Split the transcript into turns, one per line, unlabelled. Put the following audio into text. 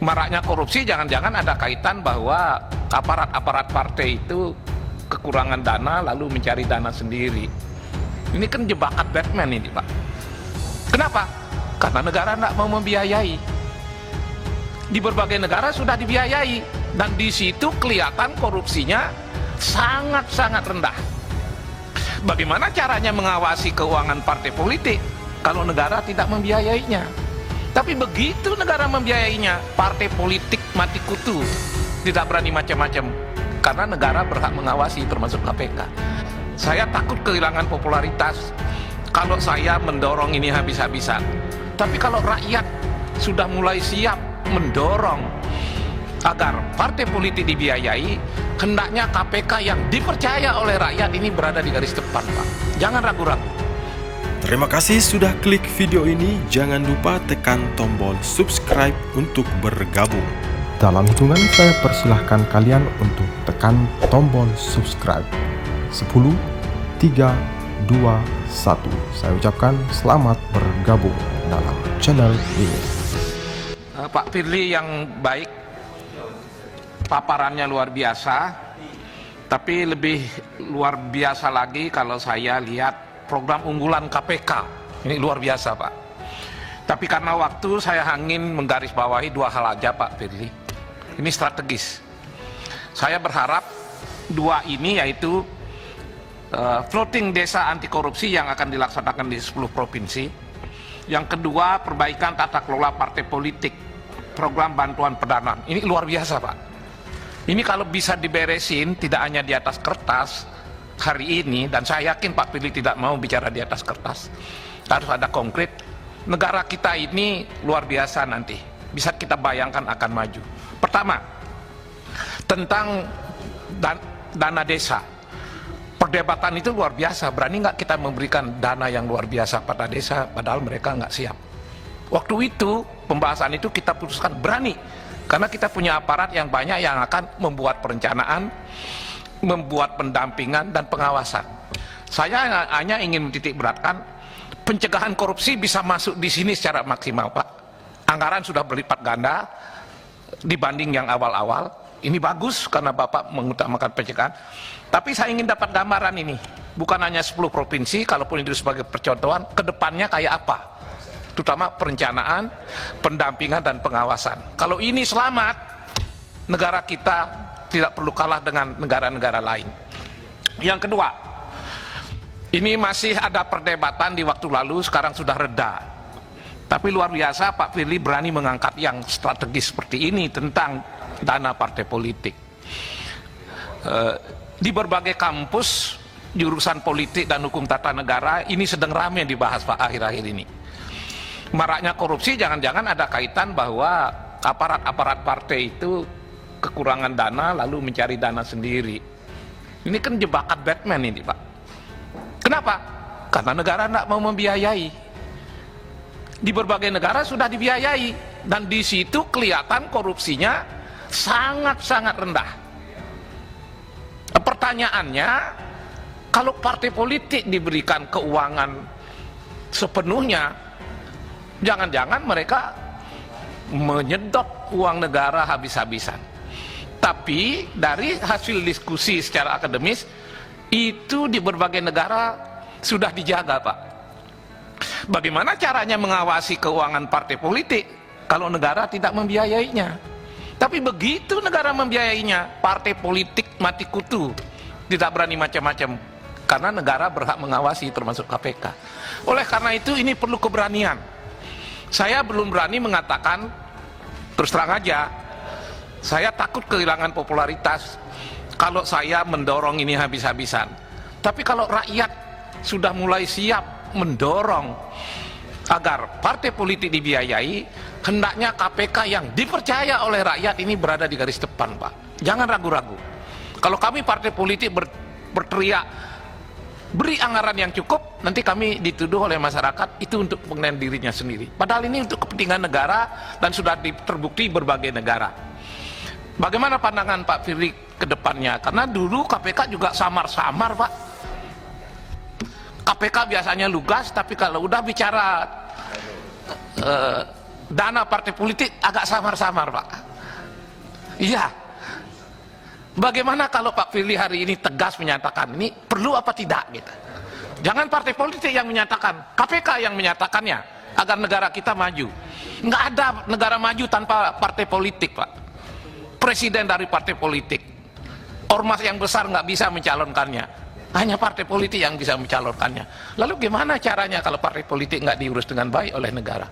Maraknya korupsi jangan-jangan ada kaitan bahwa aparat-aparat partai itu kekurangan dana lalu mencari dana sendiri. Ini kan jebakan Batman ini, Pak. Kenapa? Karena negara tidak mau membiayai. Di berbagai negara sudah dibiayai dan di situ kelihatan korupsinya sangat-sangat rendah. Bagaimana caranya mengawasi keuangan partai politik kalau negara tidak membiayainya? Tapi begitu negara membiayainya, partai politik mati kutu, tidak berani macam-macam karena negara berhak mengawasi termasuk KPK. Saya takut kehilangan popularitas kalau saya mendorong ini habis-habisan. Tapi kalau rakyat sudah mulai siap mendorong agar partai politik dibiayai, hendaknya KPK yang dipercaya oleh rakyat ini berada di garis depan, Pak. Jangan ragu-ragu.
Terima kasih sudah klik video ini. Jangan lupa tekan tombol subscribe untuk bergabung.
Dalam hitungan saya persilahkan kalian untuk tekan tombol subscribe. 10, 3, 2, 1. Saya ucapkan selamat bergabung dalam channel ini.
Pak Firly yang baik, paparannya luar biasa, tapi lebih luar biasa lagi kalau saya lihat program unggulan KPK. Ini luar biasa, Pak. Tapi karena waktu, saya ingin menggarisbawahi dua hal aja, Pak Firly. Ini strategis. Saya berharap dua ini, yaitu floating desa anti korupsi yang akan dilaksanakan di 10 provinsi. Yang kedua, perbaikan tata kelola partai politik, program bantuan pendanaan. Ini luar biasa, Pak. Ini kalau bisa diberesin, tidak hanya di atas kertas hari ini, dan saya yakin Pak Firly tidak mau bicara di atas kertas, harus ada konkret. Negara kita ini luar biasa nanti, bisa kita bayangkan akan maju. Pertama, tentang dana desa. Perdebatan itu luar biasa, berani nggak kita memberikan dana yang luar biasa pada desa, padahal mereka nggak siap. Waktu itu, pembahasan itu kita putuskan berani, karena kita punya aparat yang banyak yang akan membuat perencanaan, membuat pendampingan dan pengawasan. Saya hanya ingin mentitik beratkan, pencegahan korupsi bisa masuk di sini secara maksimal, Pak. Anggaran sudah berlipat ganda dibanding yang awal-awal. Ini bagus karena Bapak mengutamakan pencegahan. Tapi saya ingin dapat gambaran ini, bukan hanya 10 provinsi, kalaupun itu sebagai percontohan, ke depannya kayak apa? Terutama perencanaan, pendampingan dan pengawasan. Kalau ini selamat, negara kita tidak perlu kalah dengan negara-negara lain. Yang kedua, ini masih ada perdebatan di waktu lalu, sekarang sudah reda. Tapi luar biasa Pak Firly berani mengangkat yang strategis seperti ini tentang dana partai politik. Di berbagai kampus, jurusan politik dan hukum tata negara, ini sedang ramai dibahas Pak akhir-akhir ini. Maraknya korupsi jangan-jangan ada kaitan bahwa aparat-aparat partai itu kekurangan dana lalu mencari dana sendiri. Ini kan jebakan Batman ini, Pak. Kenapa? Karena negara tidak mau membiayai. Di berbagai negara sudah dibiayai dan di situ kelihatan korupsinya sangat-sangat rendah. Pertanyaannya, kalau partai politik diberikan keuangan sepenuhnya, jangan-jangan mereka menyedot uang negara habis-habisan. Tapi dari hasil diskusi secara akademis, itu di berbagai negara sudah dijaga, Pak. Bagaimana caranya mengawasi keuangan partai politik kalau negara tidak membiayainya? Tapi begitu negara membiayainya, partai politik mati kutu, tidak berani macam-macam karena negara berhak mengawasi termasuk KPK. Oleh karena itu ini perlu keberanian. Saya belum berani mengatakan, terus terang aja, saya takut kehilangan popularitas kalau saya mendorong ini habis-habisan. Tapi kalau rakyat sudah mulai siap mendorong agar partai politik dibiayai, hendaknya KPK yang dipercaya oleh rakyat ini berada di garis depan, Pak. Jangan ragu-ragu. Kalau kami partai politik berteriak beri anggaran yang cukup, nanti kami dituduh oleh masyarakat itu untuk pengenalan dirinya sendiri. Padahal ini untuk kepentingan negara dan sudah terbukti berbagai negara. Bagaimana pandangan Pak Firly ke depannya? Karena dulu KPK juga samar-samar, Pak. KPK biasanya lugas, tapi kalau udah bicara dana partai politik agak samar-samar, Pak. Iya. Bagaimana kalau Pak Firly hari ini tegas menyatakan ini perlu apa tidak gitu. Jangan partai politik yang menyatakan, KPK yang menyatakannya agar negara kita maju. Nggak ada negara maju tanpa partai politik, Pak. Presiden dari partai politik. Ormas yang besar nggak bisa mencalonkannya. Hanya partai politik yang bisa mencalonkannya. Lalu gimana caranya kalau partai politik nggak diurus dengan baik oleh negara?